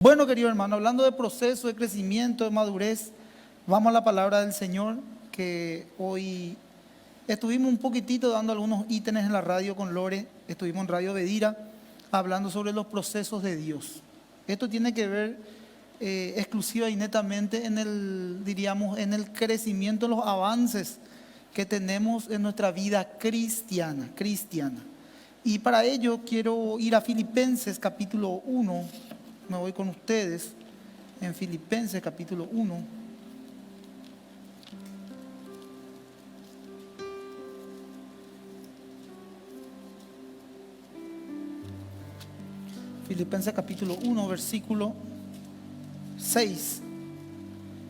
Bueno, querido hermano, hablando de proceso, de crecimiento, de madurez, vamos a la palabra del Señor, que hoy estuvimos un poquitito dando algunos ítems en la radio con Lore, estuvimos en Radio Bedira, hablando sobre los procesos de Dios. Esto tiene que ver exclusiva y netamente en en el crecimiento, en los avances que tenemos en nuestra vida cristiana. Y para ello quiero ir a Filipenses capítulo 1. Me voy con ustedes en Filipenses capítulo 1. Filipenses capítulo 1, versículo 6.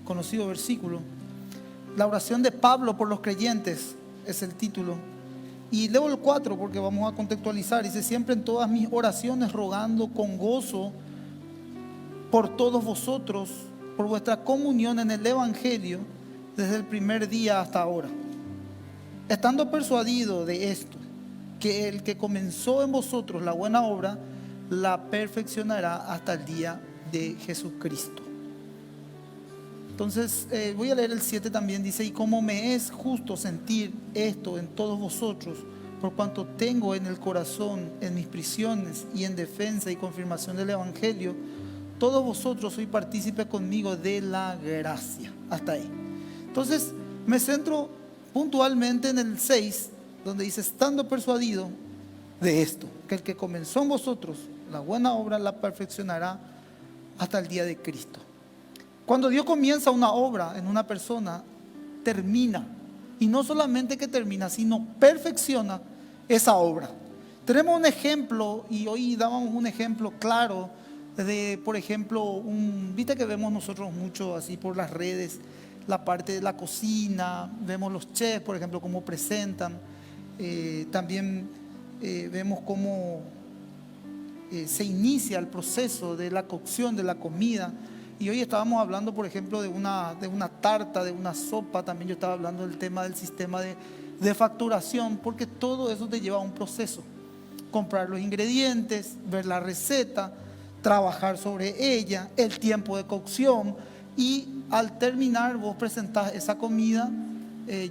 Conocido versículo. La oración de Pablo por los creyentes es el título. Y leo el 4 porque vamos a contextualizar. Dice: siempre en todas mis oraciones rogando con gozo por todos vosotros, por vuestra comunión en el Evangelio, desde el primer día hasta ahora. Estando persuadido de esto, que el que comenzó en vosotros la buena obra, la perfeccionará hasta el día de Jesucristo. Entonces, voy a leer el 7 también. Dice: y como me es justo sentir esto en todos vosotros, por cuanto tengo en el corazón, en mis prisiones y en defensa y confirmación del Evangelio, todos vosotros sois partícipes conmigo de la gracia. Hasta ahí. Entonces, me centro puntualmente en el 6, donde dice: estando persuadido de esto, que el que comenzó en vosotros la buena obra la perfeccionará hasta el día de Cristo. Cuando Dios comienza una obra en una persona, termina. Y no solamente que termina, sino perfecciona esa obra. Tenemos un ejemplo, y hoy dábamos un ejemplo claro de, por ejemplo, viste que vemos nosotros mucho así por las redes, la parte de la cocina, vemos los chefs, por ejemplo, cómo presentan, también vemos cómo se inicia el proceso de la cocción de la comida. Y hoy estábamos hablando, por ejemplo, de una tarta, de una sopa. También yo estaba hablando del tema del sistema de facturación, porque todo eso te lleva a un proceso. Comprar los ingredientes, ver la receta, trabajar sobre ella, el tiempo de cocción, y al terminar vos presentás esa comida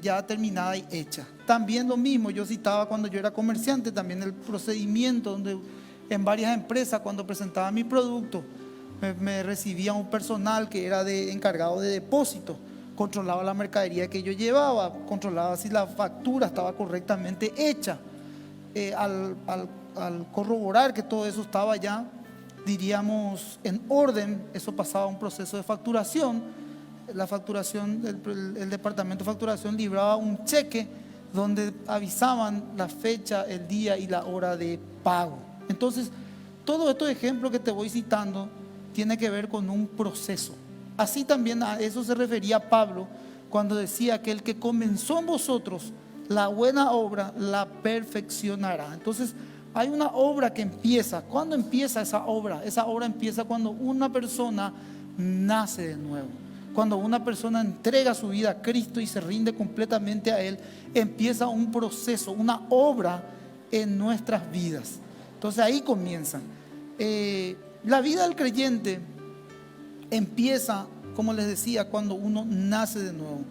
ya terminada y hecha. También lo mismo, yo citaba cuando yo era comerciante, también el procedimiento donde en varias empresas cuando presentaba mi producto me recibía un personal que era encargado de depósito, controlaba la mercadería que yo llevaba, controlaba si la factura estaba correctamente hecha. Al corroborar que todo eso estaba ya, diríamos, en orden, eso pasaba a un proceso de facturación. La facturación, el departamento de facturación libraba un cheque donde avisaban la fecha, el día y la hora de pago. Entonces, todos estos ejemplos que te voy citando tiene que ver con un proceso. Así también a eso se refería Pablo cuando decía que el que comenzó en vosotros la buena obra la perfeccionará. Entonces, hay una obra que empieza. ¿Cuándo empieza esa obra? Esa obra empieza cuando una persona nace de nuevo. Cuando una persona entrega su vida a Cristo y se rinde completamente a Él, empieza un proceso, una obra en nuestras vidas. Entonces ahí comienza. La vida del creyente empieza, como les decía, cuando uno nace de nuevo.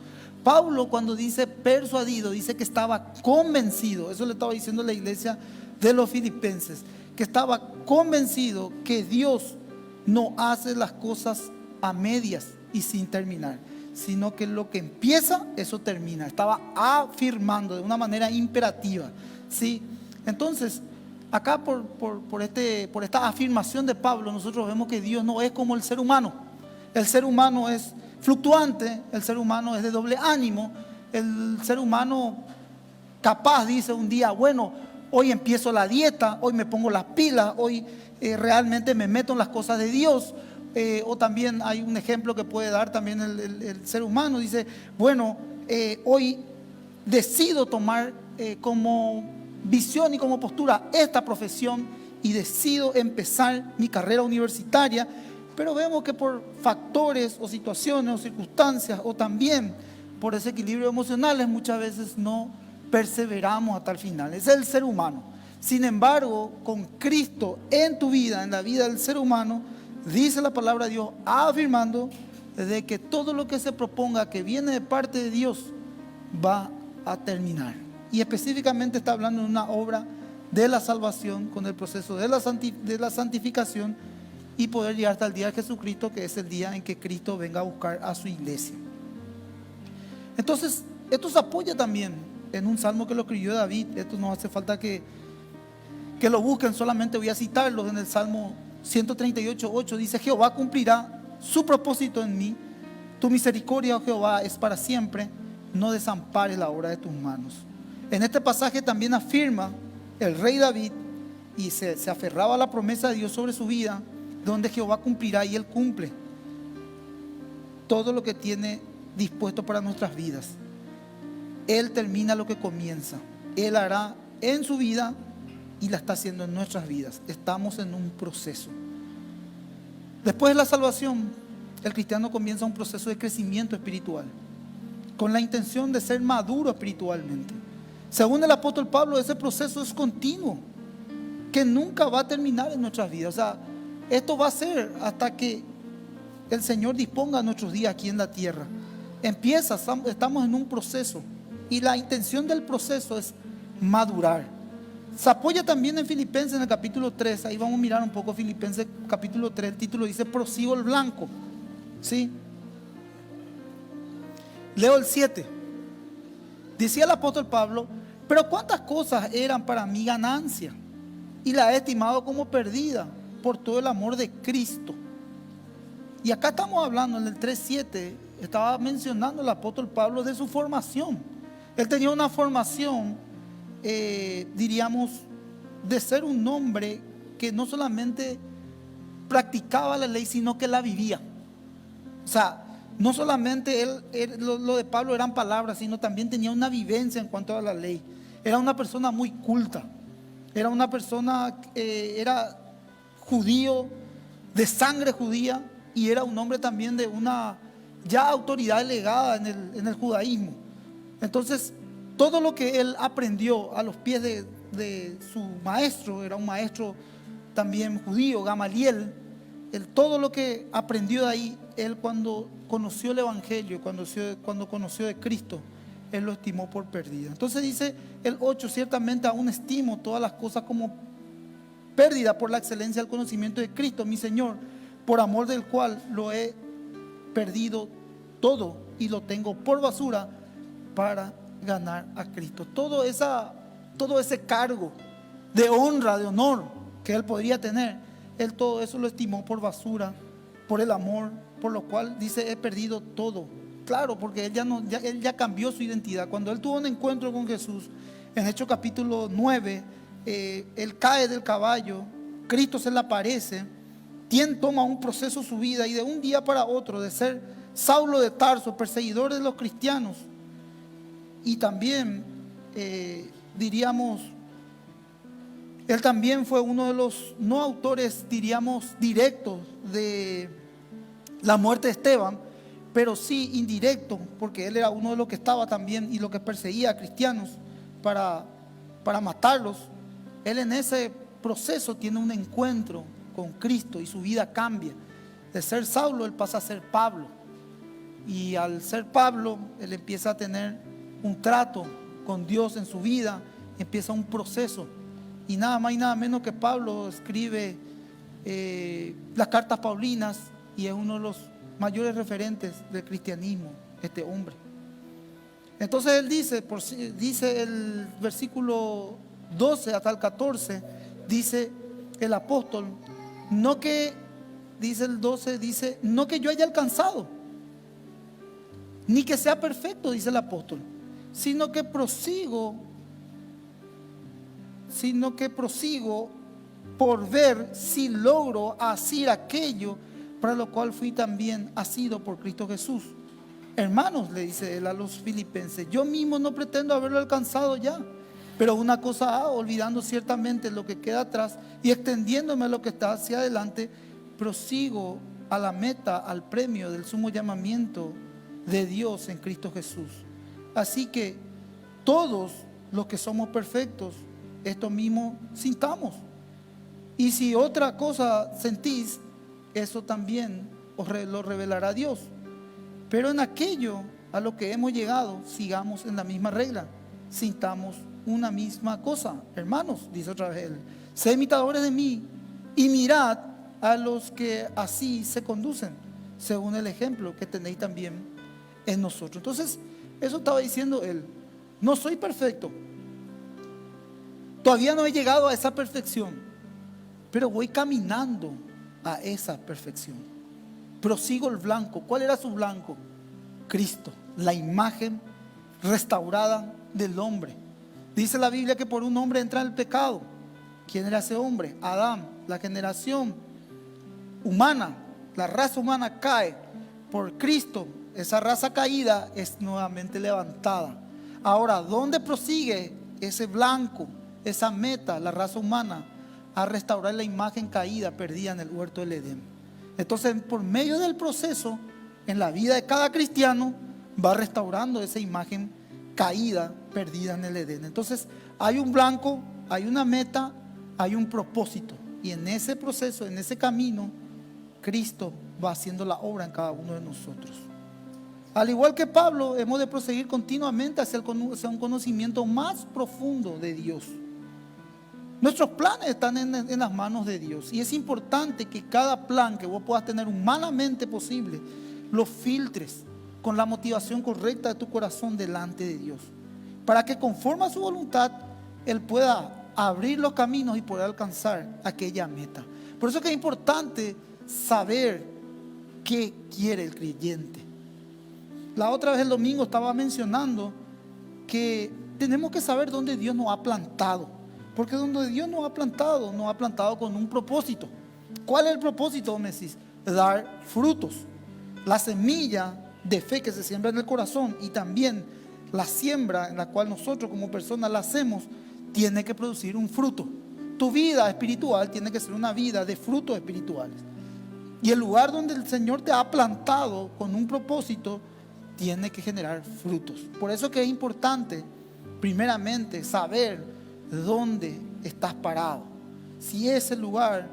Pablo, cuando dice persuadido, dice que estaba convencido. Eso le estaba diciendo a la iglesia de los filipenses, que estaba convencido que Dios no hace las cosas a medias y sin terminar, sino que lo que empieza, eso termina. Estaba afirmando de una manera imperativa, ¿sí? Entonces, acá por esta afirmación de Pablo, nosotros vemos que Dios no es como el ser humano. El ser humano es fluctuante, el ser humano es de doble ánimo, el ser humano capaz dice un día: bueno, hoy empiezo la dieta, hoy me pongo las pilas, hoy realmente me meto en las cosas de Dios. O también hay un ejemplo que puede dar también el ser humano, dice: bueno, hoy decido tomar como visión y como postura esta profesión y decido empezar mi carrera universitaria. Pero vemos que por factores o situaciones o circunstancias, o también por desequilibrios emocionales, muchas veces no perseveramos hasta el final. Ese es el ser humano. Sin embargo, con Cristo en tu vida, en la vida del ser humano, dice la palabra de Dios, afirmando de que todo lo que se proponga que viene de parte de Dios va a terminar. Y específicamente está hablando de una obra de la salvación con el proceso de la santificación y poder llegar hasta el día de Jesucristo, que es el día en que Cristo venga a buscar a su iglesia. Entonces, esto se apoya también en un salmo que lo escribió David. Esto no hace falta que lo busquen, solamente voy a citarlos. En el Salmo 138:8 dice: Jehová cumplirá su propósito en mí, tu misericordia, oh Jehová, es para siempre, no desampares la obra de tus manos. En este pasaje también afirma el rey David, y se aferraba a la promesa de Dios sobre su vida, donde Jehová cumplirá, y Él cumple todo lo que tiene dispuesto para nuestras vidas. Él termina lo que comienza. Él hará en su vida y la está haciendo en nuestras vidas. Estamos en un proceso. Después de la salvación, el cristiano comienza un proceso de crecimiento espiritual, con la intención de ser maduro espiritualmente. Según el apóstol Pablo, ese proceso es continuo, que nunca va a terminar en nuestras vidas. O sea, esto va a ser hasta que el Señor disponga nuestros días aquí en la tierra. Estamos en un proceso, y la intención del proceso es madurar. Se apoya también en Filipenses, en el capítulo 3. Ahí vamos a mirar un poco Filipenses capítulo 3. El título dice: prosigo el blanco. ¿Sí? Leo el 7. Decía el apóstol Pablo: pero cuántas cosas eran para mí ganancia, y la he estimado como perdida por todo el amor de Cristo. Y acá estamos hablando en el 3:7. Estaba mencionando el apóstol Pablo de su formación. Él tenía una formación, diríamos, de ser un hombre que no solamente practicaba la ley, sino que la vivía. O sea, no solamente lo de Pablo eran palabras, sino también tenía una vivencia en cuanto a la ley. Era una persona muy culta. Era una persona, era judío, de sangre judía, y era un hombre también de una ya autoridad delegada en el judaísmo. Entonces, todo lo que él aprendió a los pies de su maestro, era un maestro también judío, Gamaliel, todo lo que aprendió de ahí, él cuando conoció el Evangelio, cuando conoció de Cristo, él lo estimó por perdida. Entonces dice el 8: ciertamente aún estimo todas las cosas como pérdida por la excelencia del conocimiento de Cristo, mi Señor, por amor del cual lo he perdido todo y lo tengo por basura para ganar a Cristo. Todo ese cargo de honra, de honor que él podría tener, él todo eso lo estimó por basura, por el amor, por lo cual dice: he perdido todo. Claro, porque él ya cambió su identidad. Cuando él tuvo un encuentro con Jesús, en Hechos capítulo 9, él cae del caballo, Cristo se le aparece, toma un proceso su vida, y de un día para otro, de ser Saulo de Tarso, perseguidor de los cristianos, y también, diríamos, él también fue uno de los no autores, diríamos, directos de la muerte de Esteban, pero sí indirecto, porque él era uno de los que estaba también y lo que perseguía a cristianos para matarlos. Él en ese proceso tiene un encuentro con Cristo y su vida cambia. De ser Saulo, él pasa a ser Pablo. Y al ser Pablo, él empieza a tener un trato con Dios en su vida, empieza un proceso. Y nada más y nada menos que Pablo escribe las cartas paulinas, y es uno de los mayores referentes del cristianismo, este hombre. Entonces él dice el versículo 12 hasta el 14, dice el apóstol, no que, dice el 12, dice, no que yo haya alcanzado, ni que sea perfecto, dice el apóstol, sino que prosigo por ver si logro asir aquello para lo cual fui también asido por Cristo Jesús. Hermanos, le dice él a los filipenses, yo mismo no pretendo haberlo alcanzado ya, pero una cosa hago, olvidando ciertamente lo que queda atrás y extendiéndome a lo que está hacia adelante, prosigo a la meta, al premio del sumo llamamiento de Dios en Cristo Jesús. Así que todos los que somos perfectos, esto mismo sintamos. Y si otra cosa sentís, eso también lo revelará Dios. Pero en aquello a lo que hemos llegado, sigamos en la misma regla, sintamos una misma cosa. Hermanos, dice otra vez él, sed imitadores de mí y mirad a los que así se conducen, según el ejemplo que tenéis también en nosotros. Entonces, eso estaba diciendo él. No soy perfecto, todavía no he llegado a esa perfección, pero voy caminando a esa perfección. Prosigo el blanco. ¿Cuál era su blanco? Cristo, la imagen restaurada del hombre. Dice la Biblia que por un hombre entra el pecado. ¿Quién era ese hombre? Adán. La generación humana, la raza humana cae. Por Cristo, esa raza caída es nuevamente levantada. Ahora, ¿dónde prosigue ese blanco, esa meta, la raza humana? A restaurar la imagen caída, perdida en el huerto del Edén. Entonces, por medio del proceso, en la vida de cada cristiano, va restaurando esa imagen caída, perdida en el Edén. Entonces, hay un blanco, hay una meta, hay un propósito. Y en ese proceso, en ese camino, Cristo va haciendo la obra en cada uno de nosotros. Al igual que Pablo, hemos de proseguir continuamente hacia un conocimiento más profundo de Dios. Nuestros planes están en las manos de Dios. Y es importante que cada plan que vos puedas tener humanamente posible, lo filtres con la motivación correcta de tu corazón delante de Dios, para que conforme a su voluntad Él pueda abrir los caminos y poder alcanzar aquella meta. Por eso es que es importante saber qué quiere el creyente. La otra vez el domingo estaba mencionando que tenemos que saber dónde Dios nos ha plantado, porque donde Dios nos ha plantado con un propósito. ¿Cuál es el propósito, me decís? Dar frutos. La semilla de fe que se siembra en el corazón y también la siembra en la cual nosotros como personas la hacemos, tiene que producir un fruto. Tu vida espiritual tiene que ser una vida de frutos espirituales. Y el lugar donde el Señor te ha plantado con un propósito tiene que generar frutos. Por eso que es importante, primeramente, saber dónde estás parado. Si ese lugar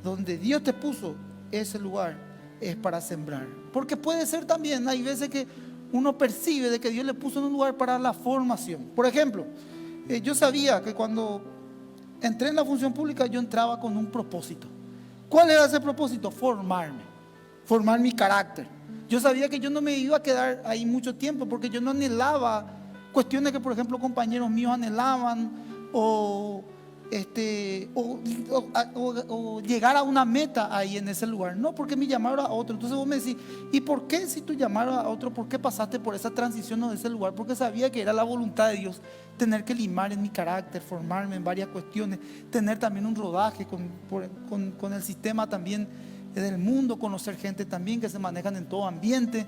donde Dios te puso, ese lugar es para sembrar. Porque puede ser también, hay veces que uno percibe de que Dios le puso en un lugar para la formación. Por ejemplo, yo sabía que cuando entré en la función pública yo entraba con un propósito. ¿Cuál era ese propósito? Formarme, formar mi carácter. Yo sabía que yo no me iba a quedar ahí mucho tiempo porque yo no anhelaba cuestiones que, por ejemplo, compañeros míos anhelaban o llegar a una meta ahí en ese lugar. No, porque mi llamado era a otro. Entonces vos me decís, ¿y por qué si tu llamado era a otro, por qué pasaste por esa transición o de ese lugar? Porque sabía que era la voluntad de Dios tener que limar en mi carácter, formarme en varias cuestiones, tener también un rodaje con el sistema también del mundo, conocer gente también que se manejan en todo ambiente,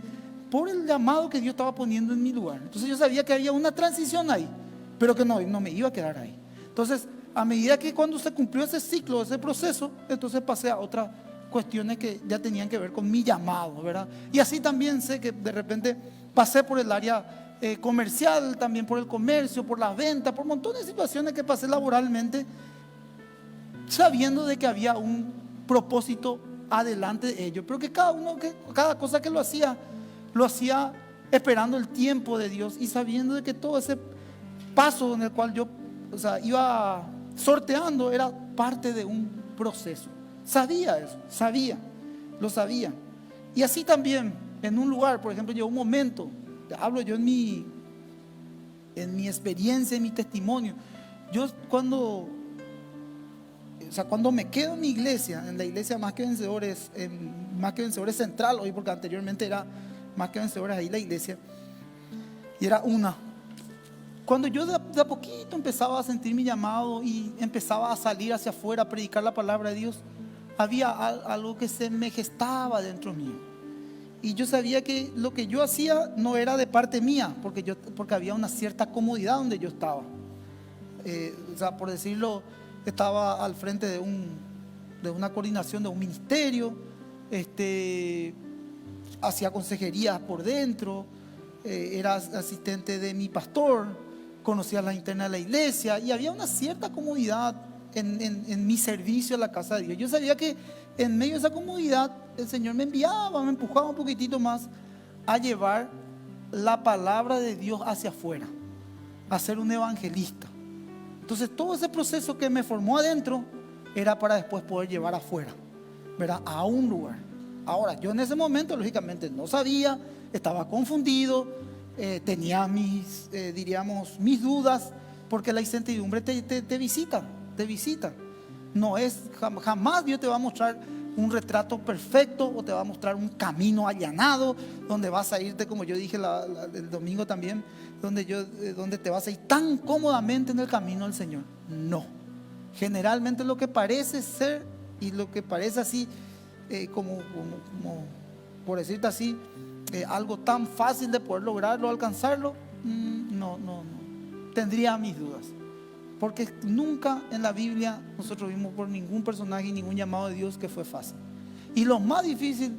por el llamado que Dios estaba poniendo en mi lugar. Entonces yo sabía que había una transición ahí, pero que no me iba a quedar ahí. Entonces, a medida que cuando se cumplió ese ciclo, ese proceso, entonces pasé a otras cuestiones que ya tenían que ver con mi llamado, ¿verdad? Y así también sé que de repente pasé por el área comercial, también por el comercio, por las ventas, por un montón de situaciones que pasé laboralmente, sabiendo de que había un propósito adelante de ellos, pero que cada cosa que lo hacía esperando el tiempo de Dios y sabiendo de que todo ese paso en el cual yo iba sorteando era parte de un proceso. Sabía eso, lo sabía. Y así también en un lugar, por ejemplo, llegó un momento, hablo yo en mi experiencia, en mi testimonio. Yo cuando me quedo en mi iglesia, en la iglesia Más que Vencedores, Más que Vencedores Central hoy, porque anteriormente era Más que Vencedores ahí la iglesia, y era una. Cuando yo de a poquito empezaba a sentir mi llamado y empezaba a salir hacia afuera a predicar la palabra de Dios, había algo que se me gestaba dentro mío. Y yo sabía que lo que yo hacía no era de parte mía, porque había una cierta comodidad donde yo estaba. Por decirlo, estaba al frente de una coordinación de un ministerio, hacía consejerías por dentro, era asistente de mi pastor, conocía la interna de la iglesia y había una cierta comodidad en mi servicio a la casa de Dios. Yo sabía que en medio de esa comodidad el Señor me enviaba, me empujaba un poquitito más a llevar la palabra de Dios hacia afuera, a ser un evangelista. Entonces todo ese proceso que me formó adentro era para después poder llevar afuera, ¿verdad? A un lugar. Ahora, yo en ese momento lógicamente no sabía, estaba confundido, tenía mis dudas, porque la incertidumbre te visita. No es, jamás Dios te va a mostrar un retrato perfecto o te va a mostrar un camino allanado donde vas a irte, como yo dije el domingo también, donde te vas a ir tan cómodamente en el camino del Señor. No, generalmente lo que parece ser y lo que parece así como por decirte así, algo tan fácil de poder lograrlo, alcanzarlo, no, tendría mis dudas. Porque nunca en la Biblia nosotros vimos por ningún personaje y ningún llamado de Dios que fue fácil. Y lo más difícil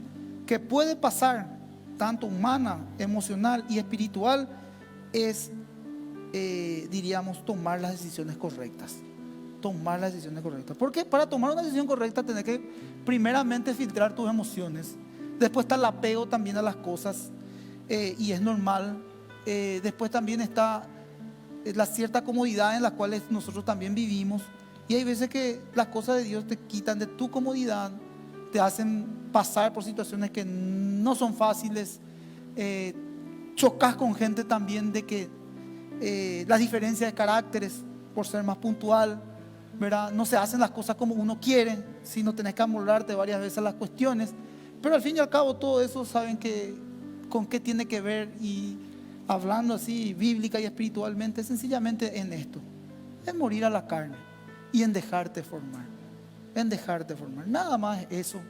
que puede pasar, tanto humana, emocional y espiritual, es, tomar las decisiones correctas. Porque para tomar una decisión correcta tenés que primeramente filtrar tus emociones. Después está el apego también a las cosas, y es normal. Después también está la cierta comodidad en la cual nosotros también vivimos. Y hay veces que las cosas de Dios te quitan de tu comodidad, te hacen pasar por situaciones que no son fáciles. Chocas con gente también de que las diferencias de caracteres, por ser más puntual, ¿verdad? No se hacen las cosas como uno quiere, sino tenés que amoldarte varias veces a las cuestiones. Pero al fin y al cabo todo eso saben que con qué tiene que ver, y hablando así bíblica y espiritualmente, sencillamente en esto, en morir a la carne y en dejarte formar, nada más eso.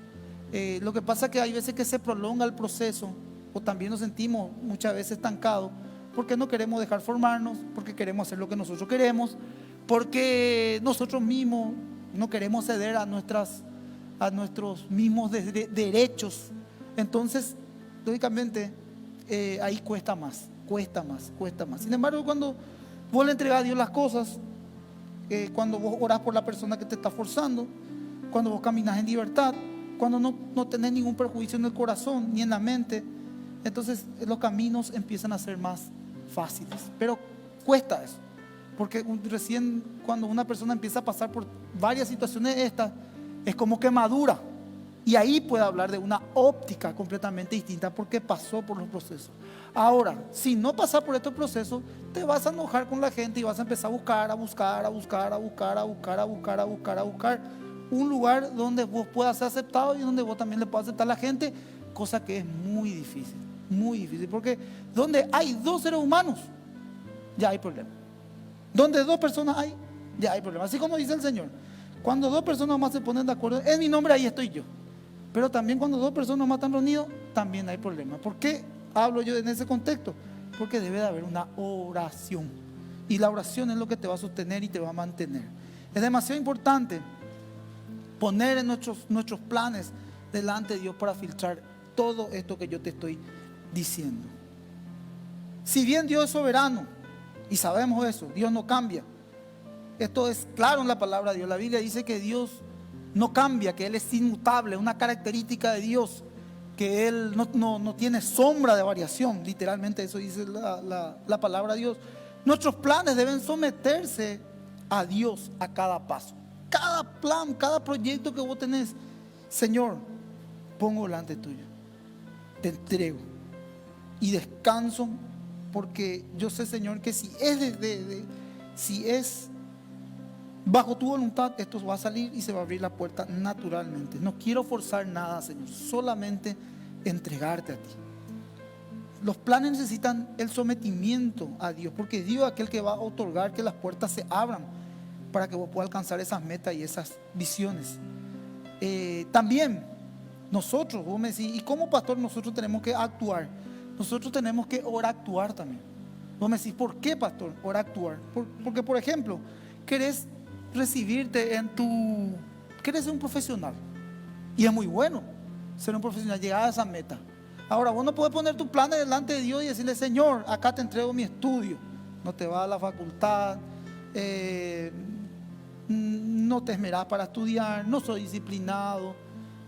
Lo que pasa es que hay veces que se prolonga el proceso, o también nos sentimos muchas veces estancados, porque no queremos dejar formarnos, porque queremos hacer lo que nosotros queremos, porque nosotros mismos no queremos ceder a nuestros mismos derechos. Entonces, lógicamente, ahí cuesta más. Sin embargo, cuando vos le entregás a Dios las cosas, cuando vos orás por la persona que te está forzando, cuando vos caminas en libertad, cuando no tenés ningún perjuicio en el corazón ni en la mente, entonces los caminos empiezan a ser más fáciles. Pero cuesta eso, porque recién cuando una persona empieza a pasar por varias situaciones estas, es como que madura, y ahí puede hablar de una óptica completamente distinta, porque pasó por los procesos. Ahora, si no pasas por estos procesos, te vas a enojar con la gente y vas a empezar a buscar un lugar donde vos puedas ser aceptado y donde vos también le puedas aceptar a la gente, cosa que es muy difícil, porque donde hay dos seres humanos, ya hay problema. Donde dos personas hay, ya hay problema. Así como dice el Señor, cuando dos personas más se ponen de acuerdo en mi nombre, ahí estoy yo. Pero también cuando dos personas más están reunidos, también hay problema. ¿Por qué hablo yo en ese contexto? Porque debe de haber una oración, y la oración es lo que te va a sostener y te va a mantener. Es demasiado importante poner en nuestros planes delante de Dios para filtrar todo esto que yo te estoy diciendo. Si bien Dios es soberano, y sabemos eso, Dios no cambia. Esto es claro en la palabra de Dios. La Biblia dice que Dios no cambia, que Él es inmutable, una característica de Dios, que Él no tiene sombra de variación. Literalmente eso dice la palabra de Dios. Nuestros planes deben someterse a Dios a cada paso. Cada plan, cada proyecto que vos tenés, Señor, pongo delante tuyo, te entrego y descanso, porque yo sé, Señor, que si es bajo tu voluntad, esto va a salir y se va a abrir la puerta naturalmente. No quiero forzar nada, Señor, solamente entregarte a ti. Los planes necesitan el sometimiento a Dios, porque Dios es aquel que va a otorgar que las puertas se abran para que vos puedas alcanzar esas metas y esas visiones. También nosotros, vos me decís, ¿y cómo pastor nosotros tenemos que actuar? Nosotros tenemos que actuar también. Vos me decís, ¿por qué, pastor, actuar? Porque, por ejemplo, querés recibirte querés ser un profesional, y es muy bueno ser un profesional, llegar a esa meta. Ahora, vos no podés poner tus planes delante de Dios y decirle, Señor, acá te entrego mi estudio. No te va a la facultad, no te esmerás para estudiar, no sos disciplinado,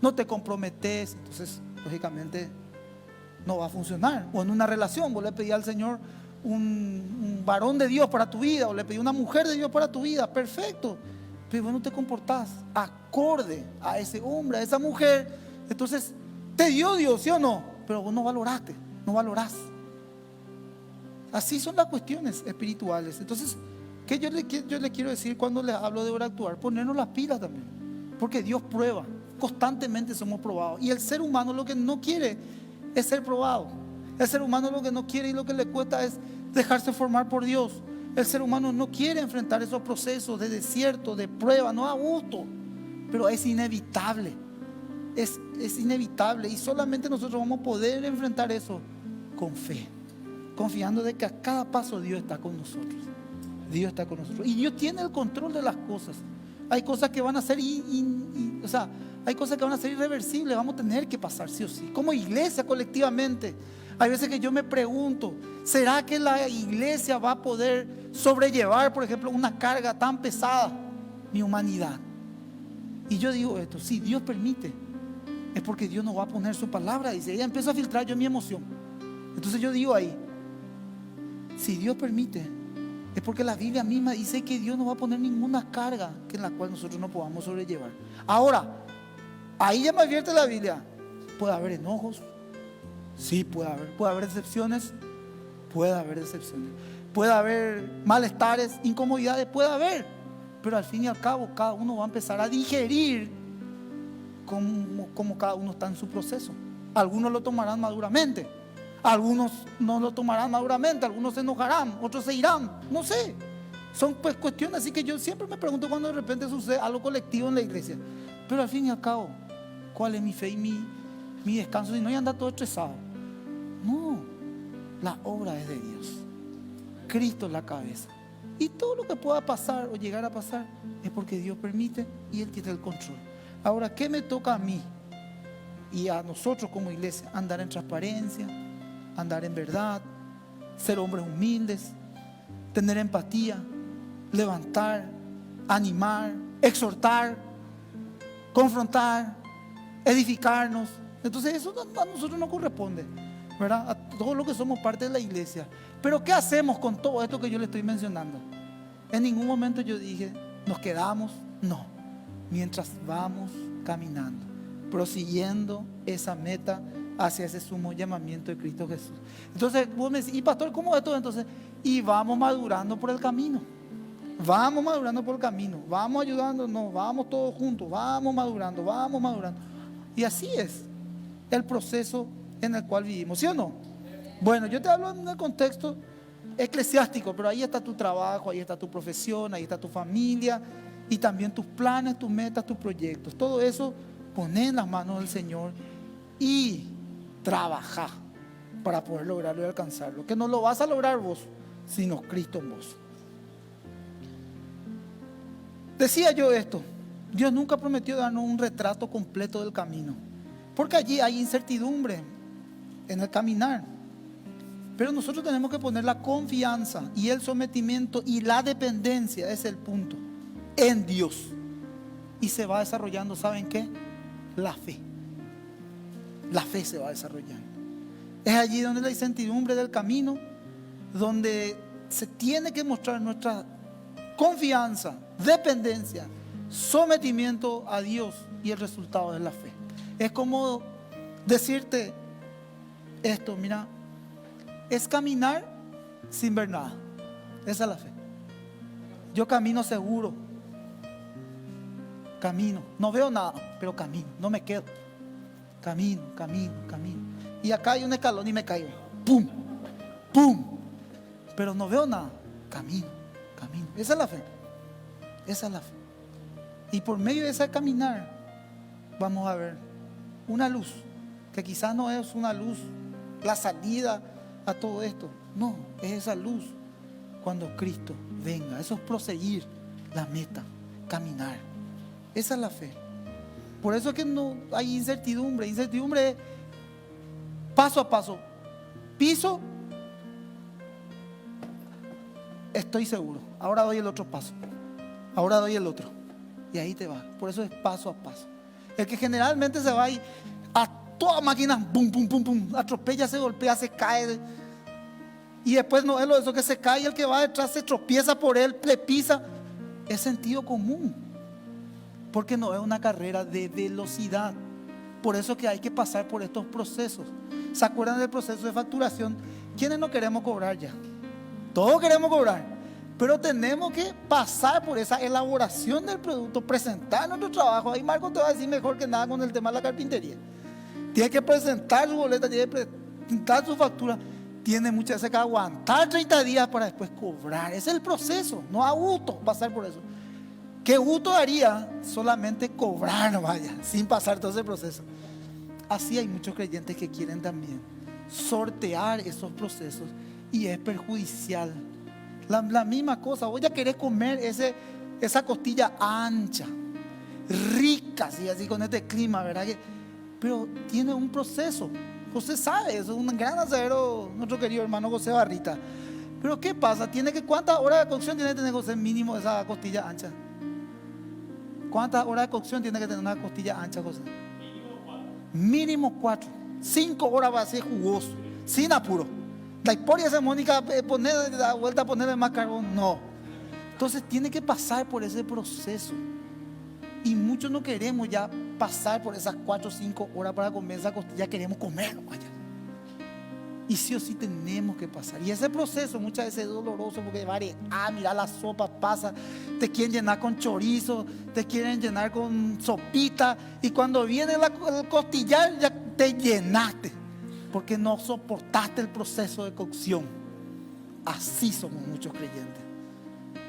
no te comprometes. Entonces, lógicamente, no va a funcionar. O en una relación, vos le pedís al Señor un varón de Dios para tu vida, o le pedís una mujer de Dios para tu vida, perfecto. Pero vos no te comportás acorde a ese hombre, a esa mujer. Entonces, te dio Dios, ¿sí o no? Pero vos no valoraste, no valorás. Así son las cuestiones espirituales. Entonces, ¿qué yo le quiero decir cuando les hablo de hora actuar? Ponernos las pilas también. Porque Dios prueba, constantemente somos probados. Y el ser humano lo que no quiere es ser probado. El ser humano lo que no quiere y lo que le cuesta es dejarse formar por Dios. El ser humano no quiere enfrentar esos procesos de desierto, de prueba, no a gusto. Pero es inevitable. Es inevitable. Y solamente nosotros vamos a poder enfrentar eso con fe. Confiando de que a cada paso Dios está con nosotros. Dios está con nosotros. Y Dios tiene el control de las cosas. Hay cosas que van a ser hay cosas que van a ser irreversibles. Vamos a tener que pasar sí o sí. Como iglesia, colectivamente. Hay veces que yo me pregunto, ¿será que la iglesia va a poder sobrellevar, por ejemplo, una carga tan pesada? Mi humanidad. Y yo digo esto, si Dios permite, es porque Dios nos va a poner su palabra. Dice, ella empieza a filtrar yo mi emoción. Entonces yo digo ahí, si Dios permite, es porque la Biblia misma dice que Dios no va a poner ninguna carga en la cual nosotros no podamos sobrellevar. Ahora, ahí ya me advierte la Biblia, puede haber enojos, sí puede haber decepciones, puede haber malestares, incomodidades, puede haber, pero al fin y al cabo cada uno va a empezar a digerir como cada uno está en su proceso. Algunos lo tomarán maduramente, algunos no lo tomarán maduramente, algunos se enojarán, otros se irán, no sé. Son pues cuestiones, así que yo siempre me pregunto cuando de repente sucede algo colectivo en la iglesia. Pero al fin y al cabo, ¿cuál es mi fe y mi descanso? Si no, ya anda todo estresado. No, la obra es de Dios. Cristo es la cabeza. Y todo lo que pueda pasar o llegar a pasar es porque Dios permite y Él tiene el control. Ahora, ¿qué me toca a mí y a nosotros como iglesia? Andar en transparencia, andar en verdad, ser hombres humildes, tener empatía, levantar, animar, exhortar, confrontar, edificarnos. Entonces eso a nosotros nos corresponde, ¿verdad? A todos los que somos parte de la iglesia. Pero ¿qué hacemos con todo esto que yo le estoy mencionando? En ningún momento yo dije, nos quedamos, no. Mientras vamos caminando, prosiguiendo esa meta hacia ese sumo llamamiento de Cristo Jesús. Entonces vos me decís, ¿y pastor cómo es todo? Entonces, y vamos madurando por el camino. Vamos madurando por el camino. Vamos ayudándonos, vamos todos juntos, vamos madurando. Y así es el proceso en el cual vivimos, ¿sí o no? Bueno, yo te hablo en el contexto eclesiástico, pero ahí está tu trabajo, ahí está tu profesión, ahí está tu familia y también tus planes, tus metas, tus proyectos. Todo eso poné en las manos del Señor y trabaja para poder lograrlo y alcanzarlo. Que no lo vas a lograr vos, sino Cristo en vos. Decía yo esto, Dios nunca prometió darnos un retrato completo del camino, porque allí hay incertidumbre en el caminar. Pero nosotros tenemos que poner la confianza y el sometimiento y la dependencia, ese es el punto, en Dios. Y se va desarrollando, ¿saben qué? La fe. La fe se va desarrollando. Es allí donde la incertidumbre del camino, donde se tiene que mostrar nuestra confianza, dependencia, sometimiento a Dios, y el resultado es la fe. Es como decirte esto, mira, es caminar sin ver nada. Esa es la fe. Yo camino seguro, camino, no veo nada, pero camino, no me quedo. Camino. Y acá hay un escalón y me caigo. ¡Pum! ¡Pum! Pero no veo nada. Camino. Esa es la fe. Y por medio de ese caminar vamos a ver una luz, que quizás no es una luz, la salida a todo esto. No, es esa luz cuando Cristo venga. Eso es proseguir la meta, caminar. Esa es la fe. Por eso es que no hay incertidumbre. Incertidumbre es paso a paso. Piso, estoy seguro. Ahora doy el otro paso. Ahora doy el otro. Y ahí te va. Por eso es paso a paso. El que generalmente se va y a toda máquina, pum, pum, pum, pum, atropella, se golpea, se cae. Y después no es lo de eso que se cae y el que va detrás se tropieza por él, le pisa. Es sentido común. Porque no es una carrera de velocidad. Por eso que hay que pasar por estos procesos. ¿Se acuerdan del proceso de facturación? ¿Quiénes no queremos cobrar ya? Todos queremos cobrar. Pero tenemos que pasar por esa elaboración del producto, presentar nuestro trabajo. Ahí Marco te va a decir mejor que nada con el tema de la carpintería. Tiene que presentar su boleta, tiene que presentar su factura. Tiene muchas veces que aguantar 30 días para después cobrar. Ese es el proceso. No a gusto pasar por eso. ¿Qué gusto daría solamente cobrar, no vaya, sin pasar todo ese proceso? Así hay muchos creyentes que quieren también sortear esos procesos y es perjudicial. La misma cosa, vos ya querés comer esa costilla ancha, rica, así con este clima, ¿verdad? Pero tiene un proceso. José sabe, eso es un gran asadero, nuestro querido hermano José Barrita. Pero ¿qué pasa? ¿Cuántas horas de cocción tiene que tener José mínimo esa costilla ancha? ¿Cuántas horas de cocción tiene que tener una costilla ancha, José? Mínimo 4. 5 horas va a ser jugoso, sin apuro. La historia de Mónica, la vuelta a ponerle más carbón, no. Entonces tiene que pasar por ese proceso. Y muchos no queremos ya pasar por esas 4 o 5 horas para comer esa costilla, queremos comerlo, vaya. Y sí o sí tenemos que pasar. Y ese proceso muchas veces es doloroso porque mira la sopa pasa, te quieren llenar con chorizo, te quieren llenar con sopita. Y cuando viene el costillar ya te llenaste porque no soportaste el proceso de cocción. Así somos muchos creyentes.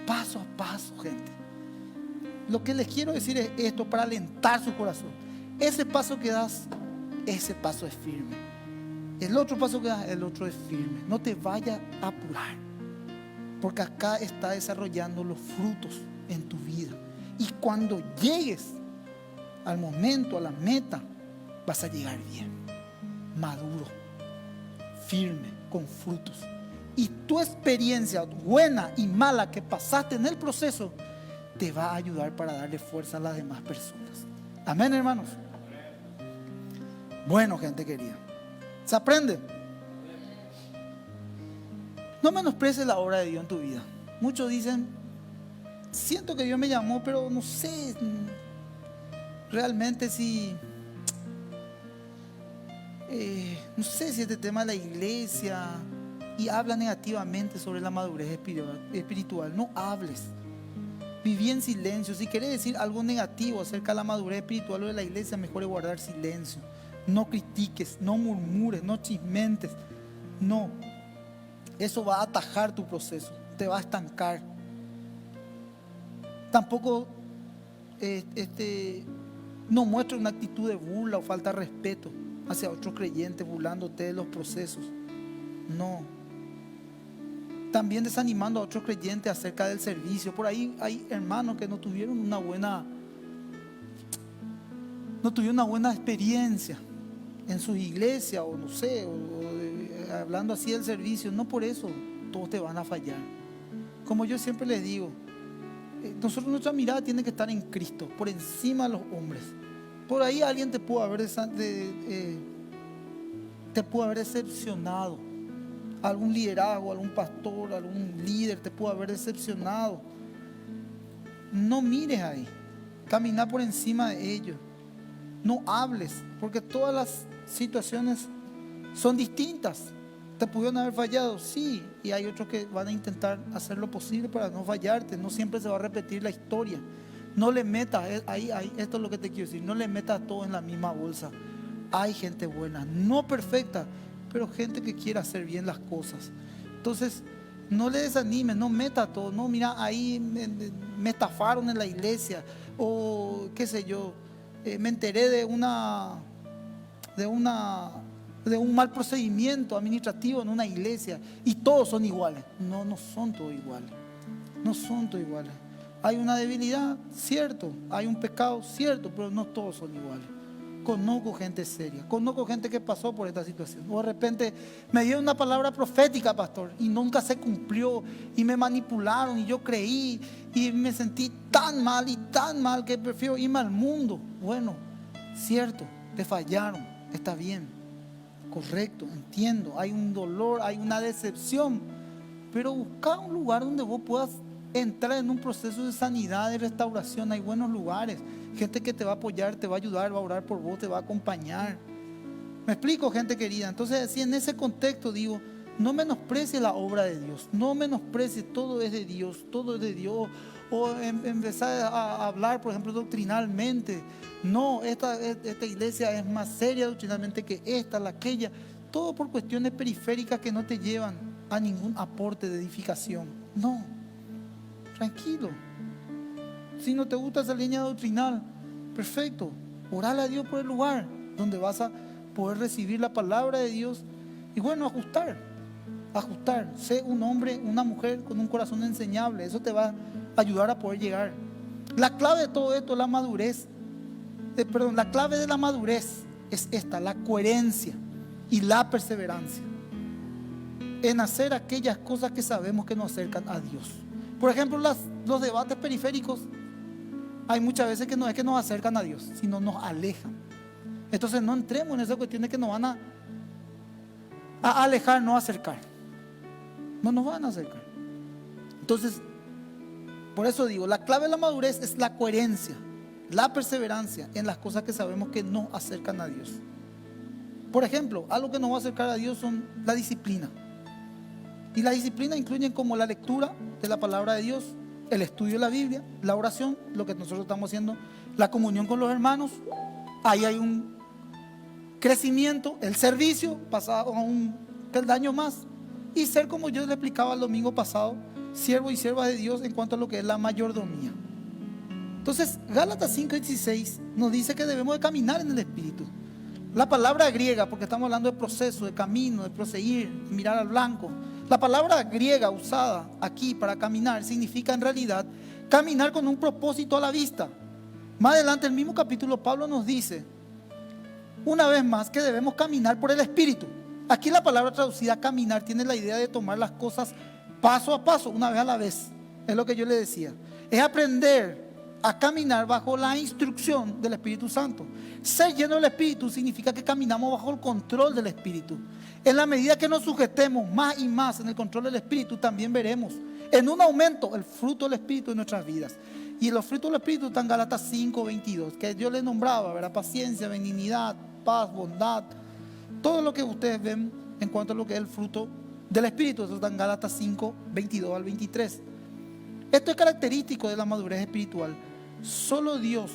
Paso a paso, gente. Lo que les quiero decir es esto para alentar su corazón. Ese paso que das, ese paso es firme. El otro paso que das, el otro es firme. No te vayas a apurar, porque acá está desarrollando los frutos en tu vida. Y cuando llegues al momento, a la meta, vas a llegar bien, maduro, firme, con frutos. Y tu experiencia buena y mala que pasaste en el proceso te va a ayudar para darle fuerza a las demás personas. Amén, hermanos. Bueno, gente querida, ¿se aprende? No menosprecies la obra de Dios en tu vida. Muchos dicen, siento que Dios me llamó, pero no sé realmente si no sé si este tema de la iglesia, y habla negativamente sobre la madurez espiritual. No hables. Viví en silencio. Si querés decir algo negativo acerca de la madurez espiritual o de la iglesia, mejor es guardar silencio. No critiques, no murmures, no chismentes. No. Eso va a atajar tu proceso, te va a estancar. Tampoco no muestres una actitud de burla o falta de respeto hacia otros creyentes, burlándote de los procesos. No. También desanimando a otros creyentes acerca del servicio. Por ahí hay hermanos que no tuvieron una buena experiencia en su iglesia, o no sé, hablando así del servicio. No por eso todos te van a fallar. Como yo siempre les digo, nosotros, nuestra mirada tiene que estar en Cristo, por encima de los hombres. Por ahí alguien te pudo haber decepcionado. Algún liderazgo, algún pastor, algún líder te pudo haber decepcionado. No mires ahí, camina por encima de ellos. No hables, porque todas las situaciones son distintas. ¿Te pudieron haber fallado? Sí, y hay otros que van a intentar hacer lo posible para no fallarte. No siempre se va a repetir la historia. No le metas, esto es lo que te quiero decir, no le metas todo en la misma bolsa. Hay gente buena, no perfecta, pero gente que quiere hacer bien las cosas. Entonces, no le desanimes, no metas todo. No, mira, ahí me estafaron en la iglesia, o qué sé yo, me enteré de un mal procedimiento administrativo en una iglesia y todos son iguales. No, no son todos iguales. No son todos iguales. Hay una debilidad, cierto. Hay un pecado, cierto, pero no todos son iguales. Conozco gente seria, conozco gente que pasó por esta situación. O de repente me dieron una palabra profética, pastor, y nunca se cumplió, y me manipularon, y yo creí, y me sentí tan mal que prefiero irme al mundo. Bueno, cierto, te fallaron, está bien, correcto, entiendo, hay un dolor, hay una decepción, pero busca un lugar donde vos puedas entrar en un proceso de sanidad, de restauración. Hay buenos lugares, gente que te va a apoyar, te va a ayudar, va a orar por vos, te va a acompañar. ¿Me explico, gente querida? Entonces, si en ese contexto digo, no menosprecies la obra de Dios, no menosprecies, todo es de Dios, todo es de Dios. O empezar a hablar, por ejemplo, doctrinalmente. No, esta iglesia es más seria doctrinalmente que esta, la aquella. Todo por cuestiones periféricas que no te llevan a ningún aporte de edificación. No, tranquilo. Si no te gusta esa línea doctrinal, perfecto, orale a Dios por el lugar donde vas a poder recibir la palabra de Dios. Y bueno, ajustar. Sé un hombre, una mujer con un corazón enseñable. Eso te va a ayudar a poder llegar. La clave de todo esto es la madurez. La clave de la madurez es esta: la coherencia y la perseverancia en hacer aquellas cosas que sabemos que nos acercan a Dios. Por ejemplo, los debates periféricos, hay muchas veces que no es que nos acercan a Dios, sino nos alejan. Entonces no entremos en esas cuestiones que nos van a alejar, no acercar. No nos van a acercar. Entonces, por eso digo, la clave de la madurez es la coherencia, la perseverancia en las cosas que sabemos que nos acercan a Dios. Por ejemplo, algo que nos va a acercar a Dios son la disciplina. Y la disciplina incluyen como la lectura de la palabra de Dios, el estudio de la Biblia, la oración, lo que nosotros estamos haciendo, la comunión con los hermanos. Ahí hay un crecimiento, el servicio pasado a un peldaño más, y ser, como yo le explicaba el domingo pasado, siervo y sierva de Dios en cuanto a lo que es la mayordomía. Entonces, Gálatas 5:16 nos dice que debemos de caminar en el Espíritu. La palabra griega, porque estamos hablando de proceso, de camino, de proseguir, mirar al blanco. La palabra griega usada aquí para caminar significa en realidad caminar con un propósito a la vista. Más adelante, el mismo capítulo, Pablo nos dice una vez más que debemos caminar por el Espíritu. Aquí la palabra traducida caminar tiene la idea de tomar las cosas paso a paso, una vez a la vez. Es lo que yo le decía. Es aprender a caminar bajo la instrucción del Espíritu Santo. Ser lleno del Espíritu significa que caminamos bajo el control del Espíritu. En la medida que nos sujetemos más y más en el control del Espíritu, también veremos en un aumento el fruto del Espíritu en nuestras vidas. Y los frutos del Espíritu están en Gálatas 5:22, que yo les nombraba, ¿verdad? Paciencia, benignidad, paz, bondad, todo lo que ustedes ven en cuanto a lo que es el fruto del Espíritu. Eso está en Gálatas 5:22 al 23. Esto es característico de la madurez espiritual. Solo Dios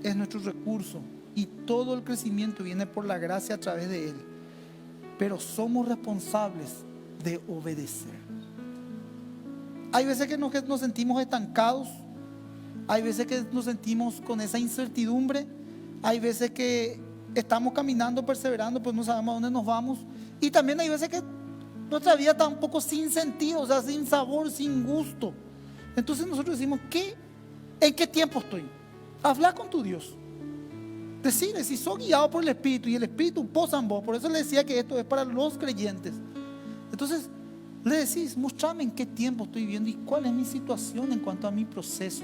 es nuestro recurso y todo el crecimiento viene por la gracia a través de Él. Pero somos responsables de obedecer. Hay veces que nos sentimos estancados. Hay veces que nos sentimos con esa incertidumbre. Hay veces que estamos caminando, perseverando, pues no sabemos a dónde nos vamos. Y también hay veces que nuestra vida está un poco sin sentido, o sea, sin sabor, sin gusto. Entonces nosotros decimos, ¿en qué tiempo estoy? Habla con tu Dios. Decirle, si sos guiado por el Espíritu y el Espíritu posa en vos. Por eso le decía que esto es para los creyentes. Entonces le decís, mostrame en qué tiempo estoy viviendo y cuál es mi situación en cuanto a mi proceso.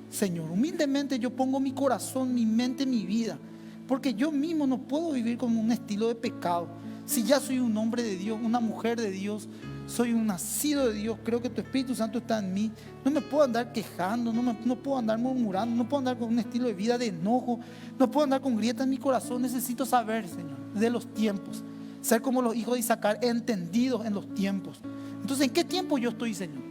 Señor, humildemente yo pongo mi corazón, mi mente, mi vida, porque yo mismo no puedo vivir como un estilo de pecado. Si ya soy un hombre de Dios, una mujer de Dios, soy un nacido de Dios, creo que tu Espíritu Santo está en mí. No me puedo andar quejando, no puedo andar murmurando, no puedo andar con un estilo de vida de enojo, no puedo andar con grietas en mi corazón. Necesito saber, Señor, de los tiempos, ser como los hijos de Isaacar, entendidos en los tiempos. Entonces, ¿en qué tiempo yo estoy, Señor?